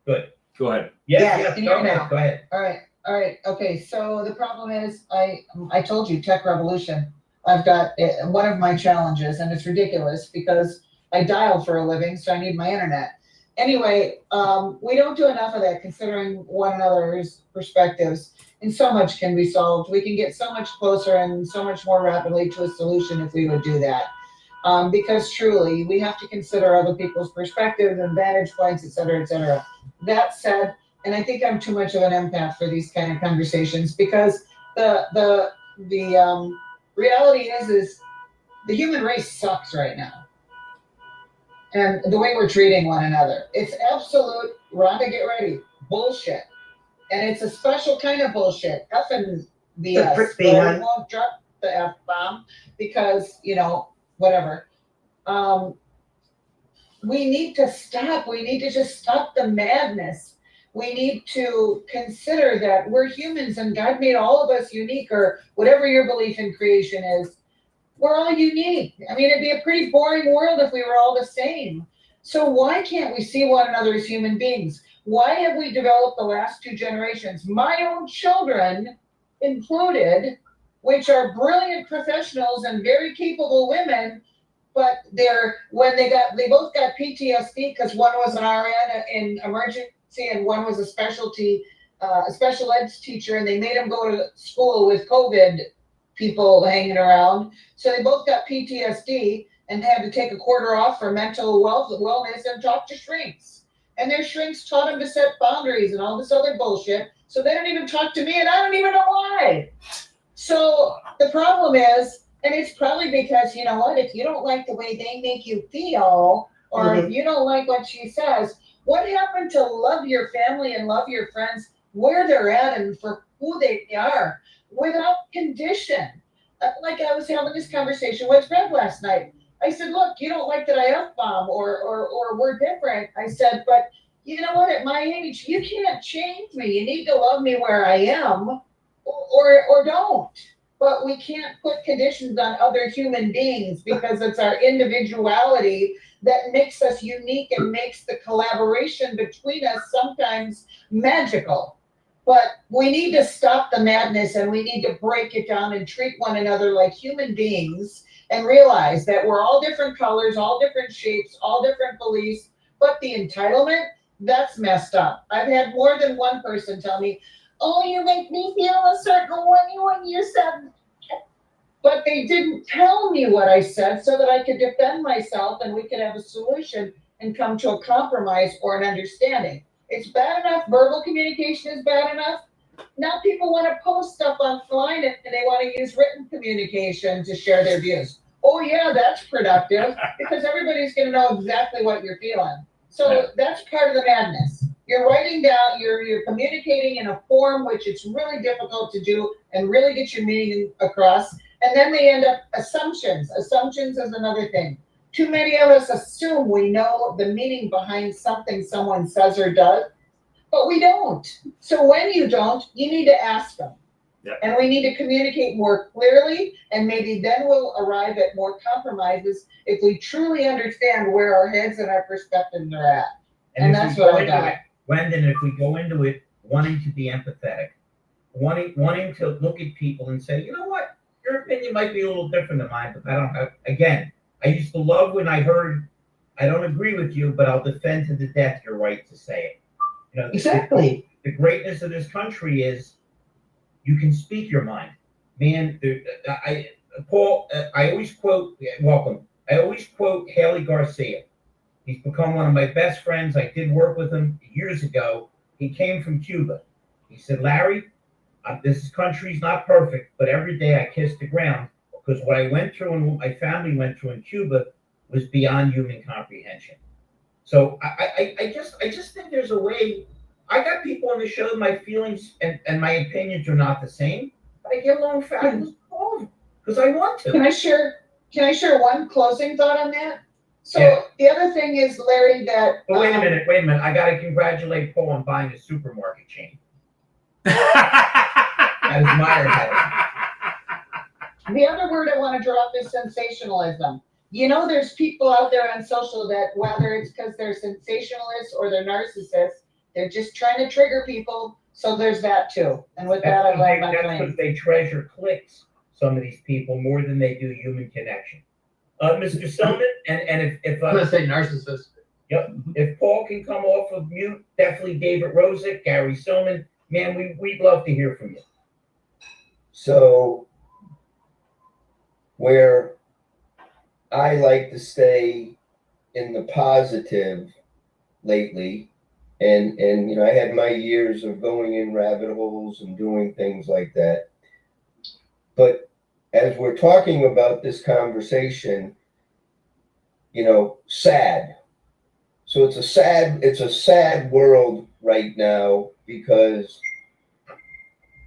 Good. Go ahead. Yes. Can you hear me now? Go ahead. All right. Okay. So the problem is, I told you, tech revolution. I've got one of my challenges, and it's ridiculous because I dial for a living, so I need my internet. Anyway, we don't do enough of that considering one another's perspectives, and so much can be solved. We can get so much closer and so much more rapidly to a solution if we would do that. Because truly, we have to consider other people's perspectives and vantage points, et cetera, et cetera. That said, and I think I'm too much of an empath for these kind of conversations because the reality is the human race sucks right now. And the way we're treating one another, it's absolute, Rhonda, get ready, bullshit. And it's a special kind of bullshit, effing BS. But I won't drop the F-bomb because, whatever. We need to stop. We need to just stop the madness. We need to consider that we're humans and God made all of us unique, or whatever your belief in creation is. We're all unique. I mean, it'd be a pretty boring world if we were all the same. So why can't we see one another as human beings? Why have we developed the last two generations, my own children included, which are brilliant professionals and very capable women, but they both got PTSD because one was an RN in emergency and one was a special ed teacher, and they made them go to school with COVID people hanging around. So they both got PTSD and had to take a quarter off for mental wellness and talk to shrinks. And their shrinks taught them to set boundaries and all this other bullshit. So they don't even talk to me, and I don't even know why. So the problem is, and it's probably because, you know what, if you don't like the way they make you feel, or if you don't like what she says, what happened to love your family and love your friends where they're at and for who they are without condition? Like I was having this conversation with Red last night. I said, look, you don't like that I F-bomb or we're different. I said, but you know what, at my age, you can't change me. You need to love me where I am or don't. but we can't put conditions on other human beings because it's our individuality that makes us unique and makes the collaboration between us sometimes magical. But we need to stop the madness and we need to break it down and treat one another like human beings and realize that we're all different colors, all different shapes, all different beliefs, but the entitlement, that's messed up. I've had more than one person tell me, oh, you make me feel a certain way when you said, but they didn't tell me what I said so that I could defend myself and we could have a solution and come to a compromise or an understanding. It's bad enough, verbal communication is bad enough. Now people want to post stuff online and they want to use written communication to share their views. Oh yeah, that's productive because everybody's going to know exactly what you're feeling. So that's part of the madness. You're writing down, you're communicating in a form which it's really difficult to do and really get your meaning across. And then they end up assumptions. Assumptions is another thing. Too many of us assume we know the meaning behind something someone says or does, but we don't. So when you don't, you need to ask them. Yep. And we need to communicate more clearly, and maybe then we'll arrive at more compromises if we truly understand where our heads and our perspectives are at. And that's what I got. Wendy, if we go into it wanting to be empathetic, wanting to look at people and say, you know what, your opinion might be a little different than mine, but I don't have, again, I used to love when I heard, I don't agree with you, but I'll defend to the death your right to say it. You know, Exactly. The greatness of this country is you can speak your mind. Man, Paul, I always quote, welcome. I always quote Haley Garcia. He's become one of my best friends. I did work with him years ago. He came from Cuba. He said, Larry, this country's not perfect, but every day I kiss the ground because what I went through and what my family went through in Cuba was beyond human comprehension. So I just think there's a way. I got people on the show, my feelings and my opinions are not the same, but I get along fabulous because I want to. Can I share one closing thought on that? So the other thing is, Larry, that But wait a minute. I got to congratulate Paul on buying a supermarket chain. I admire that. The other word I want to drop is sensationalism. You know, there's people out there on social that, whether it's because they're sensationalists or they're narcissists, they're just trying to trigger people. So there's that too. And with that, I land my plane. plane. That's because they treasure clicks, some of these people, more than they do human connection. Mr. Selman, and if I'm gonna say narcissist. Yep. If Paul can come off of mute, definitely David Rosick, Gary Silman. Man, we'd love to hear from you. So where I like to stay in the positive lately, and you know, I had my years of going in rabbit holes and doing things like that. But as we're talking about this conversation, you know, sad. So it's a sad world right now because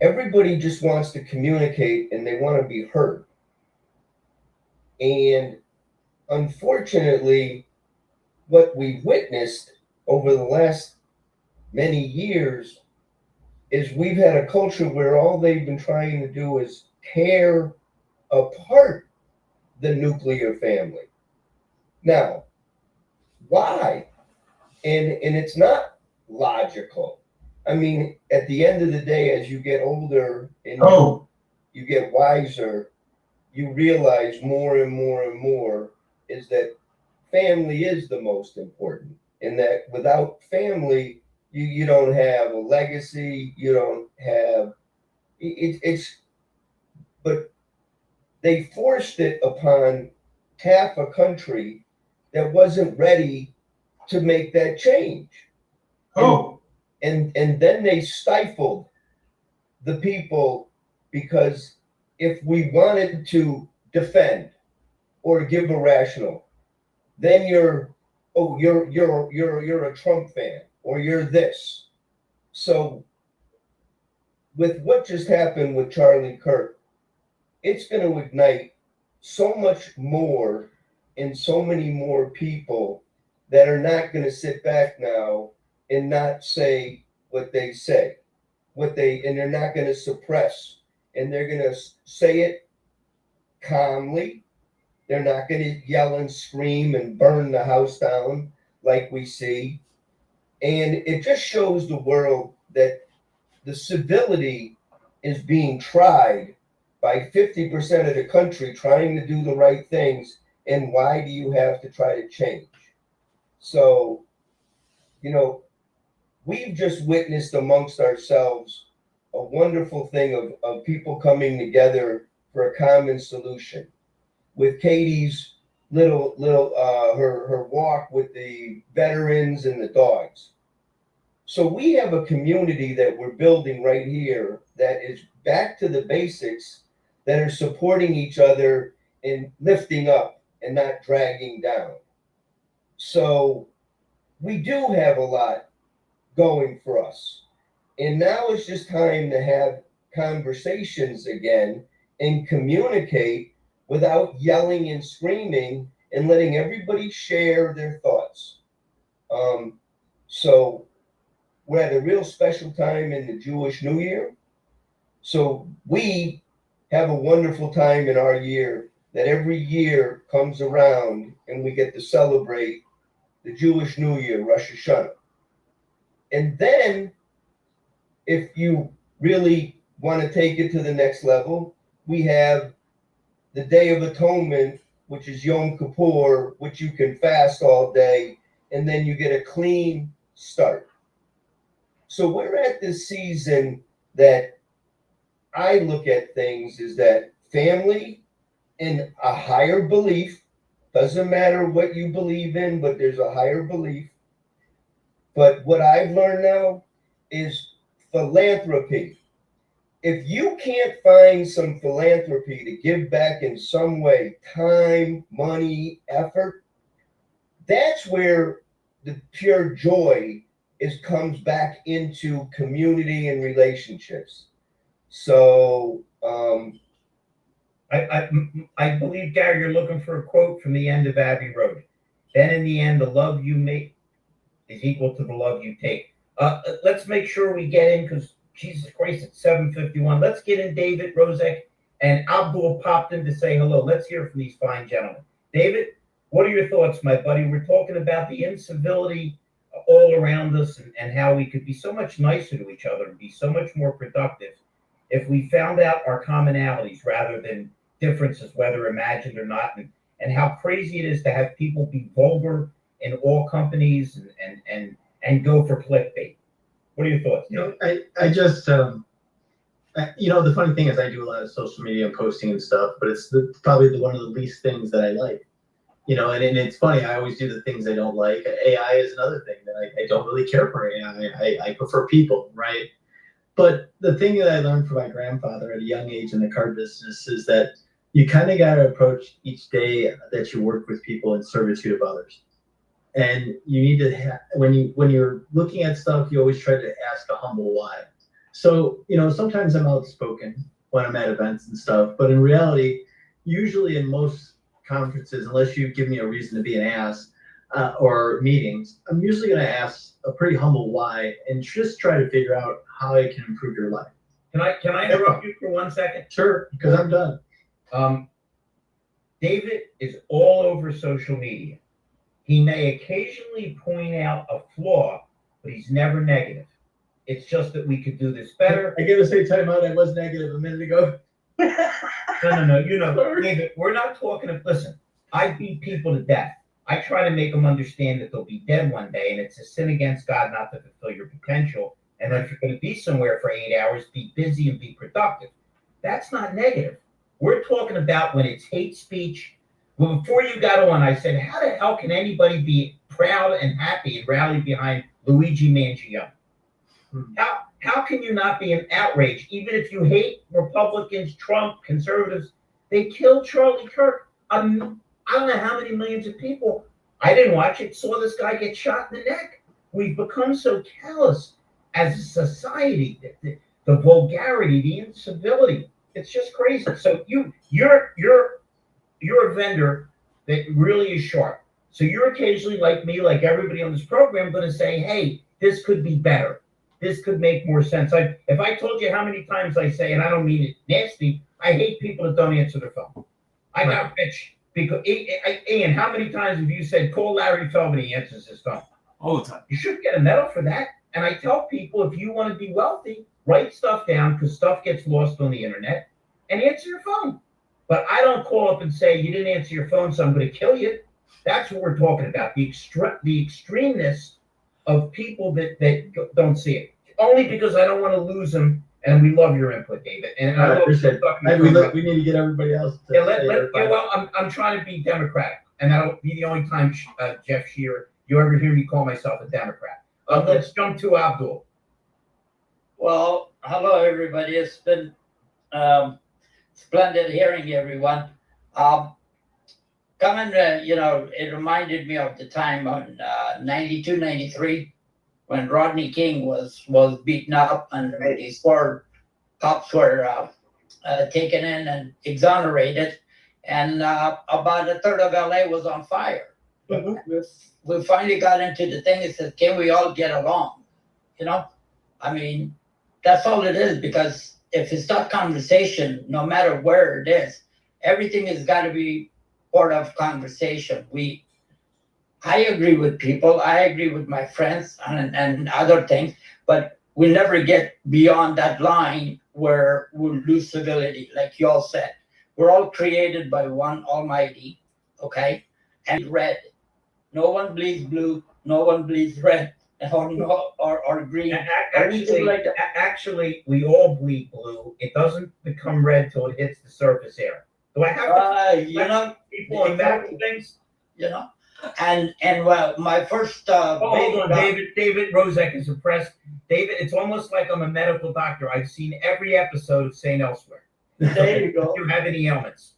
everybody just wants to communicate and they want to be heard. And unfortunately, what we've witnessed over the last many years is we've had a culture where all they've been trying to do is tear apart the nuclear family. Now, why? And it's not logical. I mean, at the end of the day, as you get older and you get wiser, you realize more and more and more is that family is the most important, and that without family, you don't have a legacy, you don't have but they forced it upon half a country that wasn't ready to make that change. And then they stifled the people, because if we wanted to defend or give a rational, then you're a Trump fan or you're this. So with what just happened with Charlie Kirk, it's going to ignite so much more in so many more people that are not going to sit back now and not say what they say, and they're not going to suppress and they're going to say it calmly. They're not going to yell and scream and burn the house down like we see. And it just shows the world that the civility is being tried by 50% of the country trying to do the right things. And why do you have to try to change? So, we've just witnessed amongst ourselves a wonderful thing of people coming together for a common solution. With Katie's her walk with the veterans and the dogs. So we have a community that we're building right here that is back to the basics, that are supporting each other and lifting up and not dragging down. So we do have a lot going for us. And now it's just time to have conversations again and communicate without yelling and screaming, and letting everybody share their thoughts. So we're at a real special time in the Jewish New Year. So we have a wonderful time in our year that every year comes around and we get to celebrate the Jewish New Year, Rosh Hashanah. And then if you really want to take it to the next level, we have the Day of Atonement, which is Yom Kippur, which you can fast all day, and then you get a clean start. So we're at this season that I look at things is that family in a higher belief, doesn't matter what you believe in, but there's a higher belief. But what I've learned now is philanthropy. If you can't find some philanthropy to give back in some way, time, money, effort, that's where the pure joy comes back into community and relationships. So I believe, Gary, you're looking for a quote from the end of Abbey Road. Then in the end, the love you make is equal to the love you take. Let's make sure we get in, because Jesus Christ, it's 7:51. Let's get in David, Rozek, and Abdul popped in to say hello. Let's hear from these fine gentlemen. David, what are your thoughts, my buddy? We're talking about the incivility all around us and how we could be so much nicer to each other and be so much more productive if we found out our commonalities rather than differences, whether imagined or not, and how crazy it is to have people be vulgar in all companies and go for clickbait. What are your thoughts? I just, the funny thing is I do a lot of social media and posting and stuff, but it's probably one of the least things that I like. And it's funny, I always do the things I don't like. AI is another thing that I don't really care for AI. I prefer people, right? But the thing that I learned from my grandfather at a young age in the car business is that you kind of got to approach each day that you work with people in servitude of others. And you need to when you're looking at stuff, you always try to ask a humble why. So, sometimes I'm outspoken when I'm at events and stuff, but in reality, usually in most conferences, unless you give me a reason to be an ass or meetings, I'm usually going to ask a pretty humble why and just try to figure out how I can improve your life. Can I interrupt you for 1 second? Sure, because I'm done. David is all over social media. He may occasionally point out a flaw, but he's never negative. It's just that we could do this better. I gotta say, time out. I was negative a minute ago. No. David, we're not talking of, listen, I beat people to death. I try to make them understand that they'll be dead one day, and it's a sin against God not to fulfill your potential. And if you're going to be somewhere for 8 hours, be busy and be productive. That's not negative. We're talking about when it's hate speech. Well, before you got on, I said, how the hell can anybody be proud and happy and rally behind Luigi Mangione? How can you not be an outrage? Even if you hate Republicans, Trump, conservatives, they killed Charlie Kirk. I don't know how many millions of people. I didn't watch it, saw this guy get shot in the neck. We've become so callous as a society, the vulgarity, the incivility. It's just crazy. So you're a vendor that really is sharp. So you're occasionally, like me, like everybody on this program, going to say, hey, this could be better. this could make more sense. If I told you how many times I say, and I don't mean it nasty, I hate people that don't answer their phone. I got rich because Ian, how many times have you said, call Larry Feldman, he answers his phone? All the time. You should get a medal for that. And I tell people, if you want to be wealthy, write stuff down because stuff gets lost on the internet and answer your phone. But I don't call up and say, you didn't answer your phone, so I'm going to kill you. That's what we're talking about. The extremeness of people that don't see it. Only because I don't want to lose them. And we love your input, David. And I appreciate it. We need to get everybody else to well, I'm trying to be democratic. And that'll be the only time, Jeff Shearer, you ever hear me call myself a Democrat. Let's jump to Abdul. Well, hello, everybody. It's been splendid hearing everyone. It reminded me of the time on 92, 93 when Rodney King was beaten up and these four cops were taken in and exonerated. And about a third of LA was on fire. We finally got into the thing and said, can we all get along? I mean, that's all it is, because if it's not conversation, no matter where it is, everything has got to be part of conversation. I agree with people, I agree with my friends and other things, but we'll never get beyond that line where we'll lose civility, like you all said. We're all created by one Almighty, okay? And red. No one bleeds blue, no one bleeds red, or green. Actually, we all bleed blue. It doesn't become red till it hits the surface air. Do I have people on medical things? And well, my first hold on, David Rozek is impressed. David, it's almost like I'm a medical doctor. I've seen every episode of St. Elsewhere. There you go. Do you have any ailments?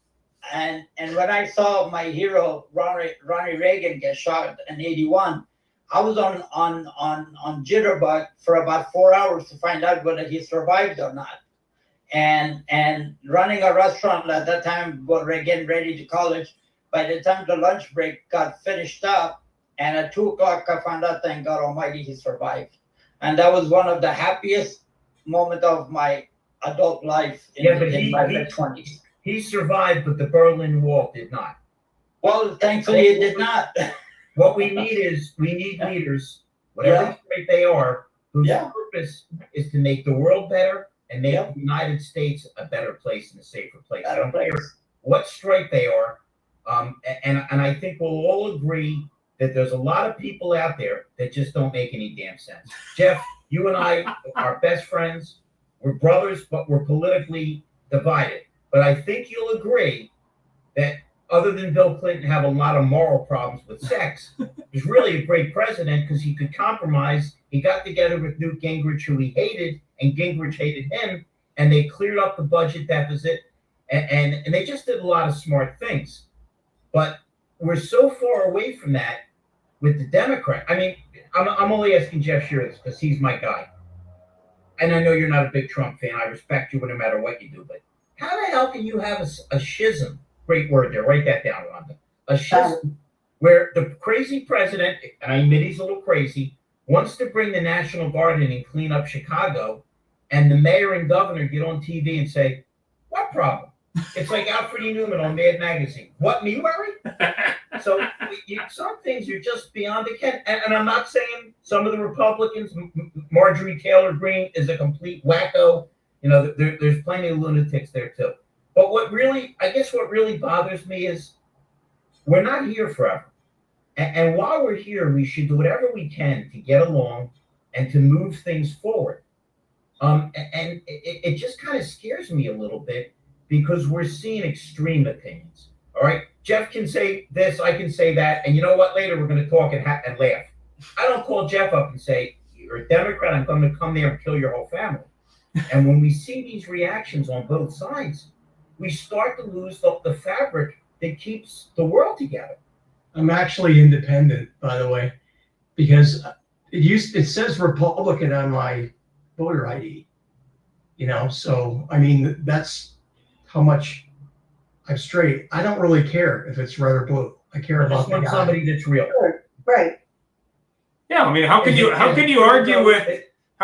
And when I saw my hero Ronnie Reagan get shot in '81, I was on jitterbug for about 4 hours to find out whether he survived or not. And running a restaurant at that time, getting ready to college. By the time the lunch break got finished up, and at 2 o'clock, I found out, thank God Almighty, he survived. And that was one of the happiest moments of my adult life in my mid-20s. He survived, but the Berlin Wall did not. Well, thankfully, it did not. What we need is leaders, whatever they are, whose purpose is to make the world better and make the United States a better place and a safer place. I don't care what stripe they are. And I think we'll all agree that there's a lot of people out there that just don't make any damn sense. Jeff, you and I are best friends. We're brothers, but we're politically divided. But I think you'll agree that other than Bill Clinton have a lot of moral problems with sex, he's really a great president because he could compromise. He got together with Newt Gingrich, who he hated, and Gingrich hated him, and they cleared up the budget deficit, and they just did a lot of smart things. But we're so far away from that with the Democrat. I mean, I'm only asking Jeff Shearer this because he's my guy. And I know you're not a big Trump fan. I respect you no matter what you do. But how the hell can you have a schism? Great word there. Write that down, Rhonda. A schism where the crazy president, and I admit he's a little crazy, wants to bring the National Guard in and clean up Chicago, and the mayor and governor get on TV and say, what problem? It's like Alfred E. Newman on Mad Magazine. What, me worry? So some things are just beyond the ken. And I'm not saying some of the Republicans, Marjorie Taylor Greene is a complete wacko. There's plenty of lunatics there too. But what really bothers me is we're not here forever. And while we're here, we should do whatever we can to get along and to move things forward. And it just kind of scares me a little bit because we're seeing extreme opinions. All right, Jeff can say this, I can say that, and you know what? Later we're going to talk and laugh. I don't call Jeff up and say, you're a Democrat, I'm going to come there and kill your whole family. And when we see these reactions on both sides, we start to lose the fabric that keeps the world together. I'm actually independent, by the way, because it says Republican on my voter ID. So I mean that's how much I'm straight. I don't really care if it's red or blue. I care about the guy. Somebody that's real. Right. Yeah, I mean, how can you argue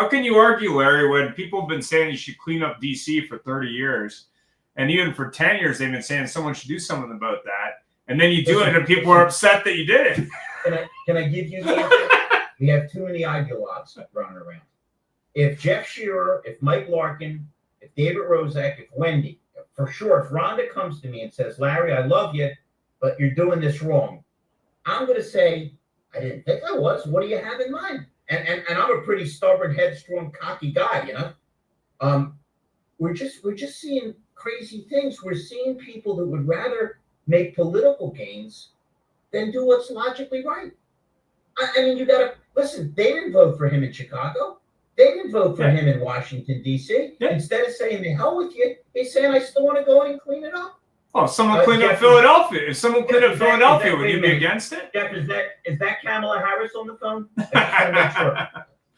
How can you argue, Larry, when people have been saying you should clean up DC for 30 years, and even for 10 years they've been saying someone should do something about that, and then you do it and people are upset that you did it? Can I give you the answer? We have too many ideologues running around. If Jeff Shearer, if Mike Larkin, if David Rozak, if Wendy, for sure, if Rhonda comes to me and says, Larry, I love you, but you're doing this wrong, I'm going to say, I didn't think I was. What do you have in mind? And I'm a pretty stubborn, headstrong, cocky guy, you know. We're just seeing crazy things. We're seeing people that would rather make political gains than do what's logically right. I mean, you got to listen. They didn't vote for him in Chicago. They didn't vote for him in Washington, D.C. Yeah. Instead of saying, the hell with you, he's saying, I still want to go in and clean it up. Oh, if someone cleaned up Philadelphia. If someone cleaned up Philadelphia, would you be against it? Jeff, is that Kamala Harris on the phone? I just want to make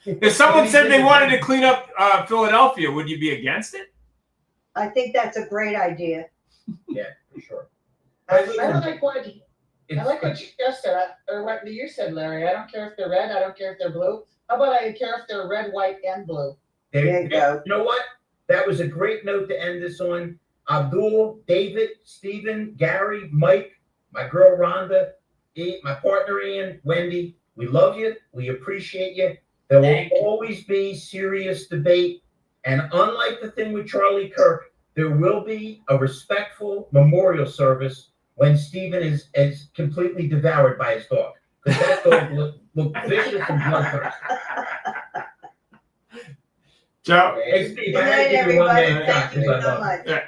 sure. If someone said they wanted to clean up Philadelphia, would you be against it? I think that's a great idea. Yeah, for sure. I like what you just said, or what you said, Larry. I don't care if they're red. I don't care if they're blue. How about I care if they're red, white, and blue? There you go. You know what? That was a great note to end this on. Abdul, David, Stephen, Gary, Mike, my girl Rhonda, my partner Ian, Wendy, we love you. We appreciate you. There will always be serious debate. And unlike the thing with Charlie Kirk, there will be a respectful memorial service when Stephen is completely devoured by his dog. Because that dog looked vicious and bloodthirsty. Joe. Hey, Steve, Good night, everybody. Thank you so much. Yeah.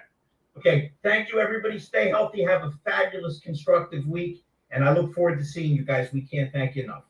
Okay, thank you, everybody. Stay healthy. Have a fabulous, constructive week. And I look forward to seeing you guys. We can't thank you enough.